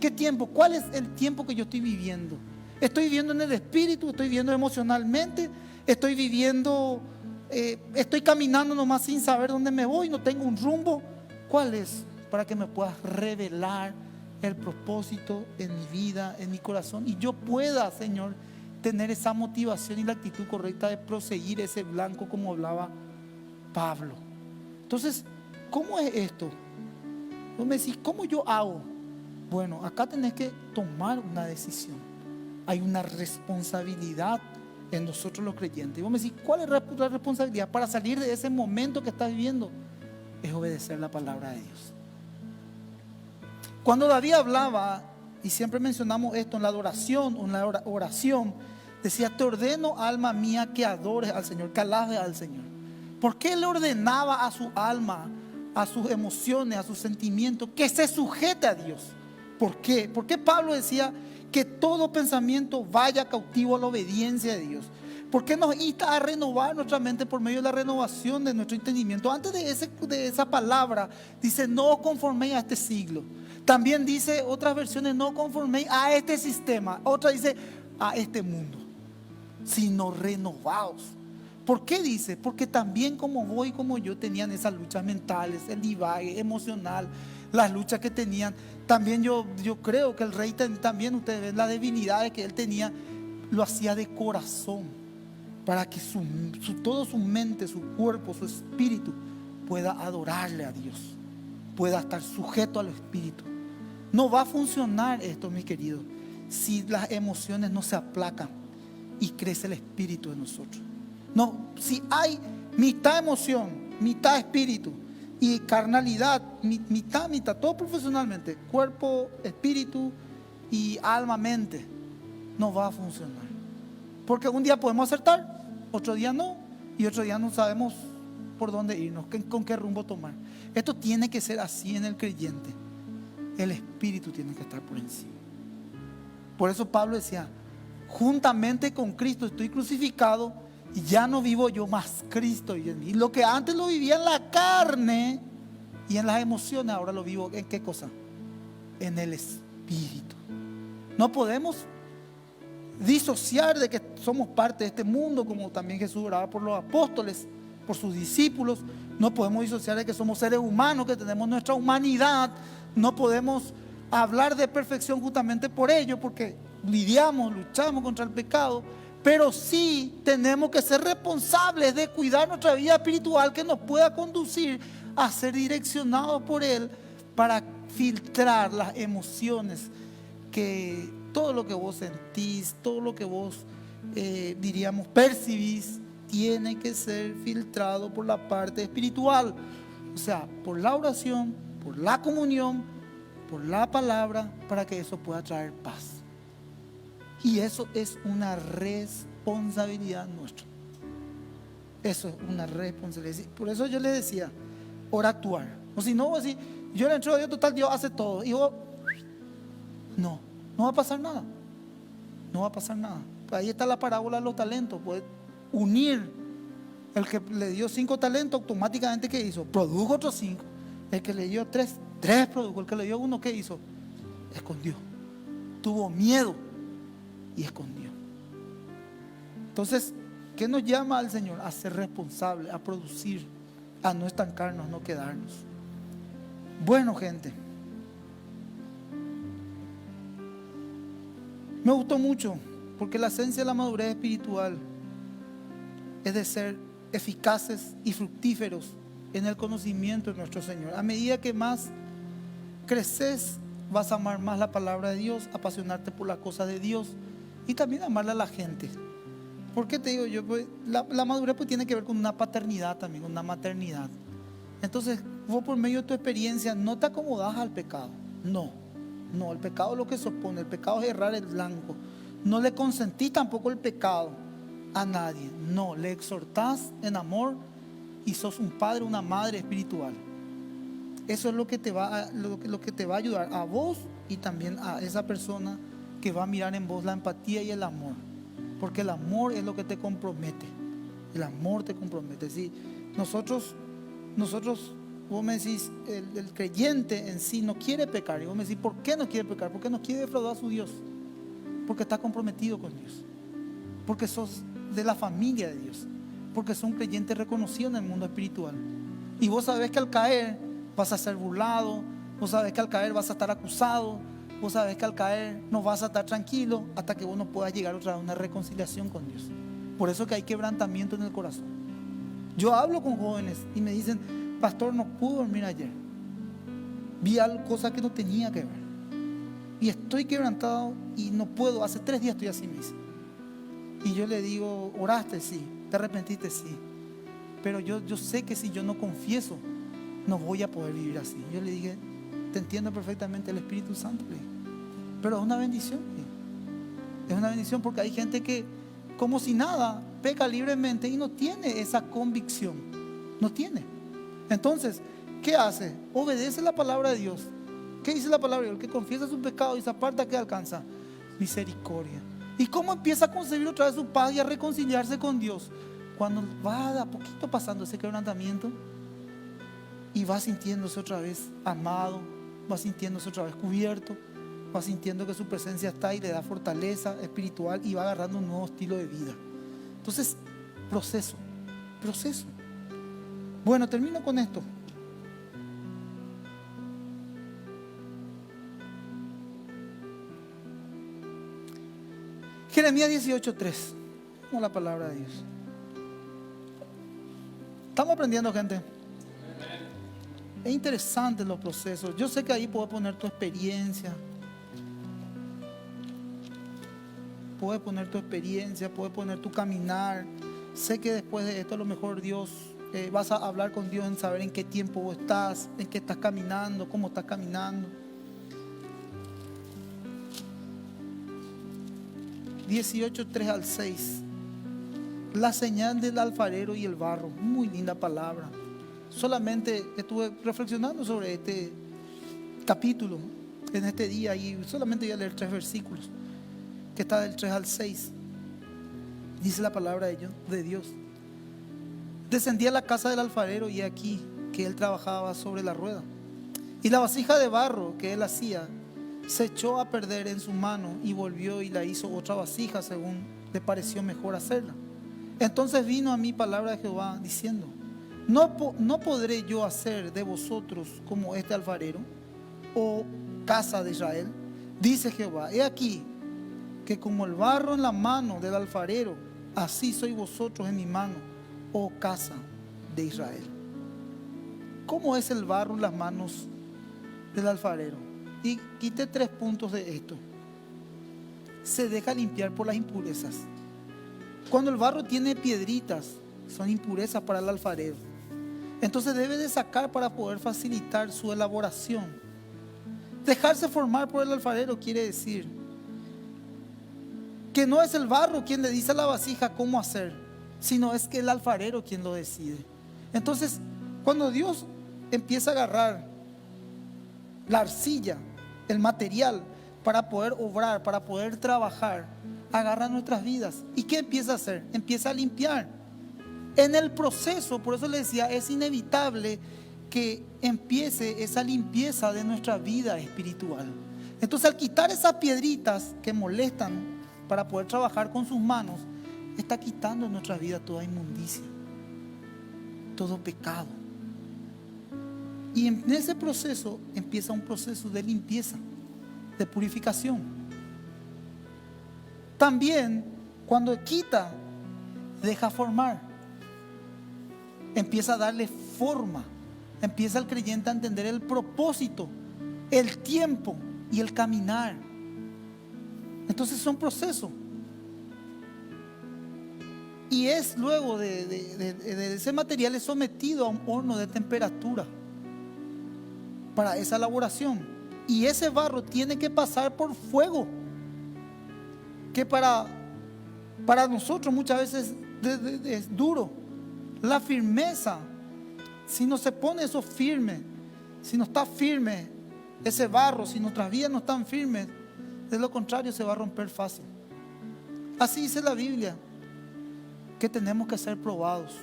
¿Qué tiempo? ¿Cuál es el tiempo que yo estoy viviendo? ¿Estoy viviendo en el Espíritu? ¿Estoy viviendo emocionalmente? ¿Estoy viviendo, estoy caminando nomás sin saber dónde me voy? ¿No tengo un rumbo? ¿Cuál es? Para que me puedas revelar el propósito en mi vida, en mi corazón, y yo pueda, Señor, tener esa motivación y la actitud correcta de proseguir ese blanco, como hablaba Pablo. Entonces, ¿cómo es esto? Vos me decís, ¿cómo yo hago? Bueno, acá tenés que tomar una decisión. Hay una responsabilidad en nosotros los creyentes. Y vos me decís, ¿cuál es la responsabilidad para salir de ese momento que estás viviendo? Es obedecer la palabra de Dios. Cuando David hablaba, y siempre mencionamos esto en la adoración o en la oración, decía: te ordeno, alma mía, que adores al Señor, que alabes al Señor. ¿Por qué le ordenaba a su alma, a sus emociones, a sus sentimientos, que se sujete a Dios? ¿Por qué? ¿Por qué Pablo decía que todo pensamiento vaya cautivo a la obediencia de Dios? ¿Por qué nos insta a renovar nuestra mente por medio de la renovación de nuestro entendimiento? Antes de esa palabra dice: no os conforméis a este siglo. También dice otras versiones: no conforméis a este sistema. Otra dice: a este mundo, sino renovaos. ¿Por qué dice? Porque también como vos y como yo tenían esas luchas mentales, el divague emocional, las luchas que tenían. También yo creo que el rey también, ustedes ven las debilidades que él tenía, lo hacía de corazón, para que toda su mente, su cuerpo, su espíritu pueda adorarle a Dios, pueda estar sujeto al espíritu. No va a funcionar esto, mis queridos, si las emociones no se aplacan y crece el espíritu de nosotros. No, si hay mitad emoción, mitad espíritu y carnalidad, mitad, todo profesionalmente, cuerpo, espíritu y alma, mente, no va a funcionar. Porque un día podemos acertar, otro día no, y otro día no sabemos por dónde irnos, con qué rumbo tomar. Esto tiene que ser así en el creyente. El espíritu tiene que estar por encima. Por eso Pablo decía: juntamente con Cristo estoy crucificado, y ya no vivo yo, más Cristo vive en mí. Y lo que antes lo vivía en la carne y en las emociones, ahora lo vivo ¿en qué cosa? En el espíritu. No podemos disociar de que somos parte de este mundo, como también Jesús oraba por los apóstoles, por sus discípulos. No podemos disociar de que somos seres humanos, que tenemos nuestra humanidad. No podemos hablar de perfección justamente por ello, porque luchamos contra el pecado. Pero sí tenemos que ser responsables de cuidar nuestra vida espiritual, que nos pueda conducir a ser direccionados por Él, para filtrar las emociones, que todo lo que vos sentís, todo lo que vos percibís, tiene que ser filtrado por la parte espiritual. O sea, por la oración, por la comunión, por la palabra, para que eso pueda traer paz. Y eso es una responsabilidad nuestra. Eso es una responsabilidad. Por eso yo les decía: ora actuar. O si no, así, yo le entrego a Dios, total, Dios hace todo. Y vos, no va a pasar nada. No va a pasar nada. Ahí está la parábola de los talentos. Puede unir. El que le dio 5 talentos, automáticamente, ¿qué hizo? Produjo otros 5. El que le dio 3 produjo. El que le dio 1, ¿qué hizo? Escondió. Tuvo miedo y escondió. Entonces, ¿qué nos llama al Señor? A ser responsables, a producir, a no estancarnos, no quedarnos. Bueno, gente, me gustó mucho, porque la esencia de la madurez espiritual es de ser eficaces y fructíferos en el conocimiento de nuestro Señor. A medida que más creces, vas a amar más la palabra de Dios, apasionarte por las cosas de Dios y también amarle a la gente. ¿Por qué te digo yo? Pues, la madurez pues tiene que ver con una paternidad también, con una maternidad. Entonces, vos por medio de tu experiencia no te acomodás al pecado. No, el pecado es lo que se opone. El pecado es errar el blanco. No le consentís tampoco el pecado a nadie. No, le exhortás en amor y sos un padre, una madre espiritual. Eso es lo que te va a ayudar a vos y también a esa persona que va a mirar en vos la empatía y el amor. Porque el amor es lo que te compromete. El amor te compromete. ¿Sí? Nosotros, vos me decís, el creyente en sí no quiere pecar. Y vos me decís, ¿por qué no quiere pecar? Porque no quiere defraudar a su Dios. Porque está comprometido con Dios. Porque sos de la familia de Dios. Porque sos un creyente reconocido en el mundo espiritual. Y vos sabés que al caer vas a ser burlado. Vos sabés que al caer vas a estar acusado. Vos sabés que al caer no vas a estar tranquilo hasta que vos no puedas llegar otra vez a una reconciliación con Dios. Por eso que hay quebrantamiento en el corazón. Yo hablo con jóvenes y me dicen: pastor, no pude dormir ayer. Vi algo, cosa que no tenía que ver. Y estoy quebrantado y no puedo. Hace 3 días estoy así, me dice. Y yo le digo, oraste, sí, te arrepentiste, sí. Pero yo sé que si yo no confieso, no voy a poder vivir así. Yo le dije, te entiendo perfectamente, el Espíritu Santo. Le dije, pero es una bendición. Es una bendición porque hay gente que, como si nada, peca libremente y no tiene esa convicción. No tiene. Entonces, ¿qué hace? Obedece la palabra de Dios. ¿Qué dice la palabra de Dios? El que confiesa su pecado y se aparta, ¿qué alcanza? Misericordia. ¿Y cómo empieza a concebir otra vez su paz y a reconciliarse con Dios? Cuando va de a poquito pasando ese quebrantamiento y va sintiéndose otra vez amado, va sintiéndose otra vez cubierto, va sintiendo que su presencia está y le da fortaleza espiritual y va agarrando un nuevo estilo de vida. Entonces, proceso. Bueno, termino con esto. Jeremías 18:3. Como la palabra de Dios. Estamos aprendiendo, gente. Es interesante los procesos. Yo sé que ahí puedes poner tu experiencia. Puedes poner tu experiencia, puedes poner tu caminar. Sé que después de esto a lo mejor Dios, vas a hablar con Dios en saber en qué tiempo estás, en qué estás caminando, cómo estás caminando. 18:3-6. La señal del alfarero y el barro. Muy linda palabra. Solamente estuve reflexionando sobre este capítulo en este día y solamente voy a leer 3 versículos, que está del 3-6. Dice la palabra de Dios. Descendí a la casa del alfarero y aquí que él trabajaba sobre la rueda. Y la vasija de barro que él hacía se echó a perder en su mano y volvió y la hizo otra vasija según le pareció mejor hacerla. Entonces vino a mí palabra de Jehová diciendo: ¿No podré yo hacer de vosotros como este alfarero, oh casa de Israel? Dice Jehová: he aquí que como el barro en la mano del alfarero, así sois vosotros en mi mano, oh casa de Israel. ¿Cómo es el barro en las manos del alfarero? Y quité 3 puntos de esto. Se deja limpiar por las impurezas. Cuando el barro tiene piedritas, son impurezas para el alfarero. Entonces debe de sacar para poder facilitar su elaboración. Dejarse formar por el alfarero quiere decir que no es el barro quien le dice a la vasija cómo hacer, sino es que el alfarero quien lo decide. Entonces, cuando Dios empieza a agarrar la arcilla, el material, para poder obrar, para poder trabajar, agarra nuestras vidas. ¿Y qué empieza a hacer? Empieza a limpiar. En el proceso, por eso le decía, es inevitable que empiece esa limpieza de nuestra vida espiritual. Entonces, al quitar esas piedritas que molestan para poder trabajar con sus manos, está quitando en nuestra vida toda inmundicia, todo pecado. Y en ese proceso empieza un proceso de limpieza, de purificación. También cuando quita, deja formar. Empieza a darle forma. Empieza el creyente a entender el propósito, el tiempo y el caminar. Entonces son procesos. Y es luego de ese material es sometido a un horno de temperatura para esa elaboración. Y ese barro tiene que pasar por fuego, que para nosotros muchas veces es duro. La firmeza, si no se pone eso firme, si no está firme ese barro, si nuestras vidas no están firmes, de lo contrario se va a romper fácil. Así dice la Biblia, que tenemos que ser probados.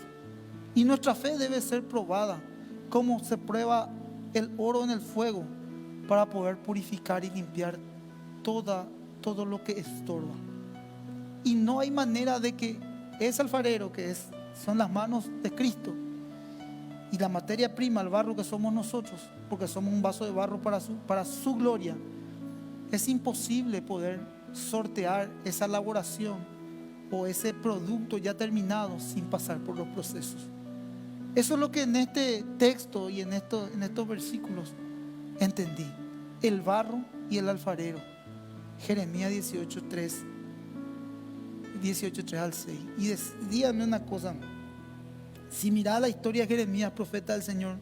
Y nuestra fe debe ser probada, como se prueba el oro en el fuego, para poder purificar y limpiar todo lo que estorba. Y no hay manera de que ese alfarero, son las manos de Cristo, y la materia prima, el barro que somos nosotros, porque somos un vaso de barro para su gloria, es imposible poder sortear esa elaboración o ese producto ya terminado sin pasar por los procesos. Eso es lo que en este texto y en estos versículos entendí. El barro y el alfarero. Jeremías 18:3. 18, 3 al 6. Y díganme una cosa, si mirá la historia de Jeremías, profeta del Señor,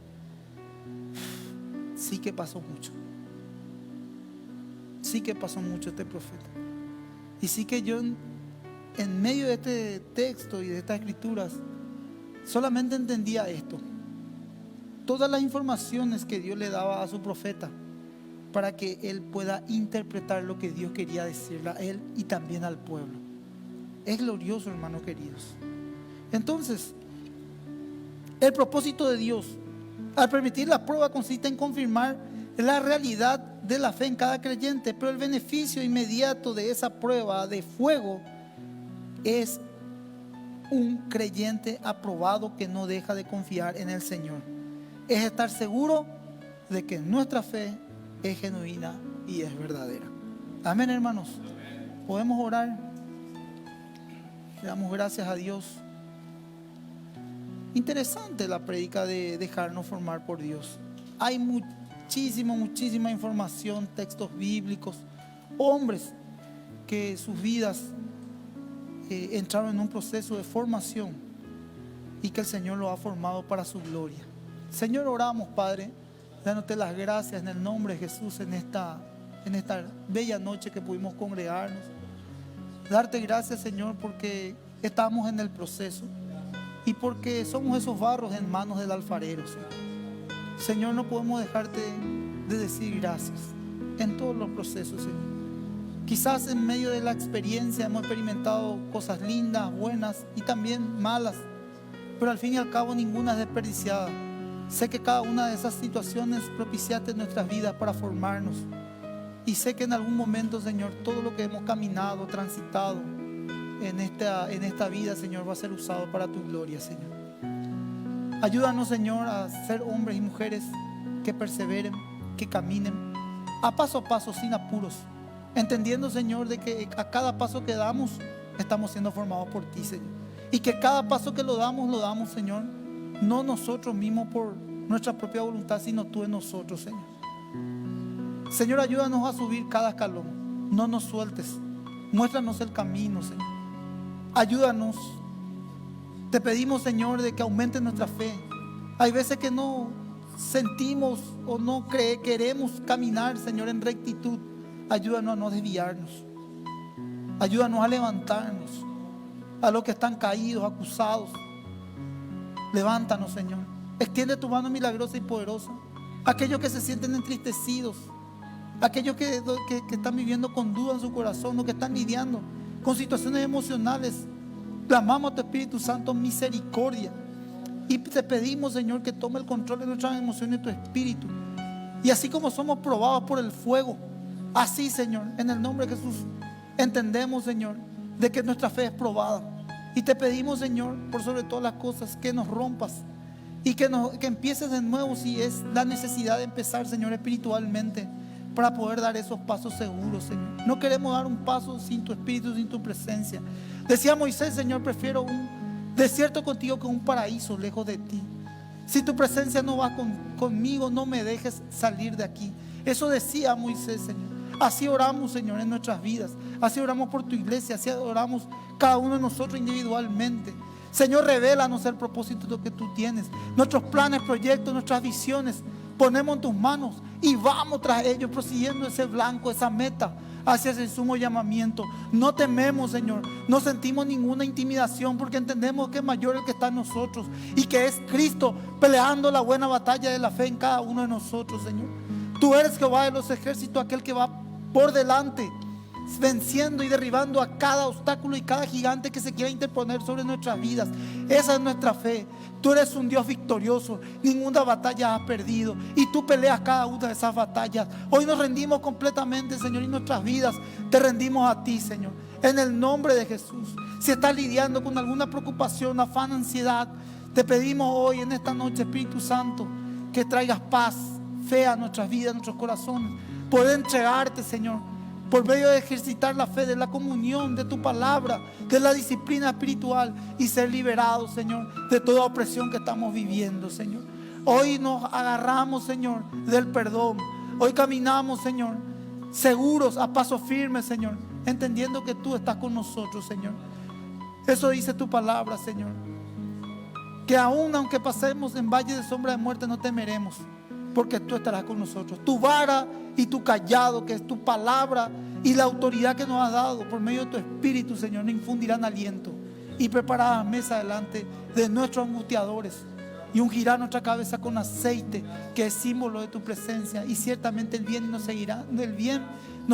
sí que pasó mucho. Sí que pasó mucho este profeta. Y sí que yo en medio de este texto y de estas escrituras solamente entendía esto. Todas las informaciones que Dios le daba a su profeta para que él pueda interpretar lo que Dios quería decirle a él y también al pueblo. Es glorioso, hermanos queridos. Entonces, el propósito de Dios al permitir la prueba consiste en confirmar la realidad de la fe en cada creyente, pero el beneficio inmediato de esa prueba de fuego es un creyente aprobado que no deja de confiar en el Señor. Es estar seguro de que nuestra fe es genuina y es verdadera. Amén, hermanos. Podemos orar. Le damos gracias a Dios. Interesante la prédica de dejarnos formar por Dios. Hay muchísima información, textos bíblicos, hombres que sus vidas entraron en un proceso de formación y que el Señor lo ha formado para su gloria. Señor, oramos, Padre, dándote las gracias en el nombre de Jesús en esta bella noche que pudimos congregarnos. Darte gracias, Señor, porque estamos en el proceso y porque somos esos barros en manos del alfarero, Señor. Señor, no podemos dejarte de decir gracias en todos los procesos, Señor. Quizás en medio de la experiencia hemos experimentado cosas lindas, buenas y también malas, pero al fin y al cabo ninguna es desperdiciada. Sé que cada una de esas situaciones propiciaste en nuestras vidas para formarnos. Y sé que en algún momento, Señor, todo lo que hemos caminado, transitado en esta vida, Señor, va a ser usado para tu gloria, Señor. Ayúdanos, Señor, a ser hombres y mujeres que perseveren, que caminen a paso, sin apuros, entendiendo, Señor, de que a cada paso que damos estamos siendo formados por ti, Señor. Y que cada paso que lo damos, Señor, no nosotros mismos por nuestra propia voluntad, sino tú en nosotros, Señor. Señor, ayúdanos a subir cada escalón. No nos sueltes. Muéstranos el camino, Señor. Ayúdanos. Te pedimos, Señor, de que aumente nuestra fe. Hay veces que no sentimos o no queremos caminar, Señor, en rectitud. Ayúdanos a no desviarnos. Ayúdanos a levantarnos. A los que están caídos, acusados. Levántanos, Señor. Extiende tu mano milagrosa y poderosa. Aquellos que se sienten entristecidos, aquellos que están viviendo con duda en su corazón, o que están lidiando con situaciones emocionales, clamamos a tu Espíritu Santo misericordia. Y te pedimos, Señor, que tome el control de nuestras emociones y tu espíritu. Y así como somos probados por el fuego, así, Señor, en el nombre de Jesús, entendemos, Señor, de que nuestra fe es probada. Y te pedimos, Señor, por sobre todas las cosas, que nos rompas y que empieces de nuevo si es la necesidad de empezar, Señor, espiritualmente, para poder dar esos pasos seguros, Señor. No queremos dar un paso sin tu espíritu, sin tu presencia. Decía Moisés, Señor, prefiero un desierto contigo que un paraíso lejos de ti. Si tu presencia no va conmigo, no me dejes salir de aquí. Eso decía Moisés, Señor. Así oramos, Señor, en nuestras vidas. Así oramos por tu iglesia. Así oramos cada uno de nosotros individualmente. Señor, revélanos el propósito que tú tienes. Nuestros planes, proyectos, nuestras visiones, ponemos en tus manos y vamos tras ellos, prosiguiendo ese blanco, esa meta, hacia ese sumo llamamiento. No tememos, Señor. No sentimos ninguna intimidación, porque entendemos que es mayor el que está en nosotros y que es Cristo peleando la buena batalla de la fe en cada uno de nosotros, Señor. Tú eres Jehová de los ejércitos, aquel que va por delante, venciendo y derribando a cada obstáculo y cada gigante que se quiera interponer sobre nuestras vidas. Esa es nuestra fe. Tú eres un Dios victorioso. Ninguna batalla has perdido y tú peleas cada una de esas batallas. Hoy nos rendimos completamente, Señor, y nuestras vidas te rendimos a ti, Señor, en el nombre de Jesús. Si estás lidiando con alguna preocupación, afán, ansiedad, te pedimos hoy, en esta noche, Espíritu Santo, que traigas paz, fe a nuestras vidas, a nuestros corazones. Poder entregarte, Señor, por medio de ejercitar la fe, de la comunión, de tu palabra, de la disciplina espiritual, y ser liberados, Señor, de toda opresión que estamos viviendo, Señor. Hoy nos agarramos, Señor, del perdón. Hoy caminamos, Señor, seguros, a paso firme, Señor, entendiendo que tú estás con nosotros, Señor. Eso dice tu palabra, Señor. Que aún aunque pasemos en valle de sombra de muerte, no temeremos, porque tú estarás con nosotros. Tu vara y tu callado, que es tu palabra, y la autoridad que nos has dado por medio de tu Espíritu, Señor, nos infundirán aliento y prepararán mesa delante de nuestros angustiadores, y ungirá nuestra cabeza con aceite, que es símbolo de tu presencia. Y ciertamente el bien nos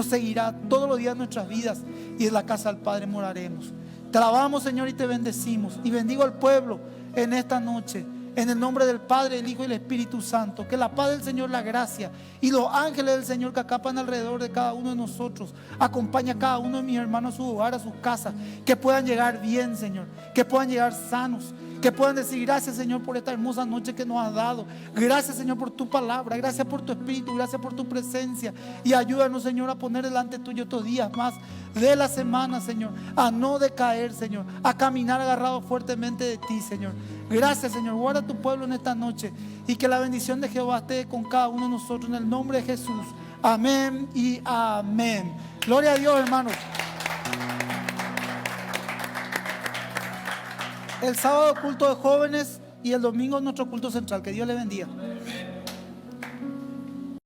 seguirá todos los días de nuestras vidas, y en la casa del Padre moraremos. Te alabamos, Señor, y te bendecimos, y bendigo al pueblo en esta noche, en el nombre del Padre, el Hijo y el Espíritu Santo. Que la paz del Señor, la gracia y los ángeles del Señor que acapan alrededor de cada uno de nosotros acompaña a cada uno de mis hermanos a su hogar, a sus casas. Que puedan llegar bien, Señor, que puedan llegar sanos, que puedan decir gracias, Señor, por esta hermosa noche que nos has dado. Gracias, Señor, por tu palabra, gracias por tu Espíritu, gracias por tu presencia. Y ayúdanos, Señor, a poner delante tuyo estos días más de la semana, Señor, a no decaer, Señor, a caminar agarrado fuertemente de ti, Señor. Gracias, Señor. Guarda a tu pueblo en esta noche, y que la bendición de Jehová esté con cada uno de nosotros, en el nombre de Jesús. Amén y amén. Gloria a Dios, hermanos. El sábado culto de jóvenes y el domingo nuestro culto central. Que Dios le bendiga.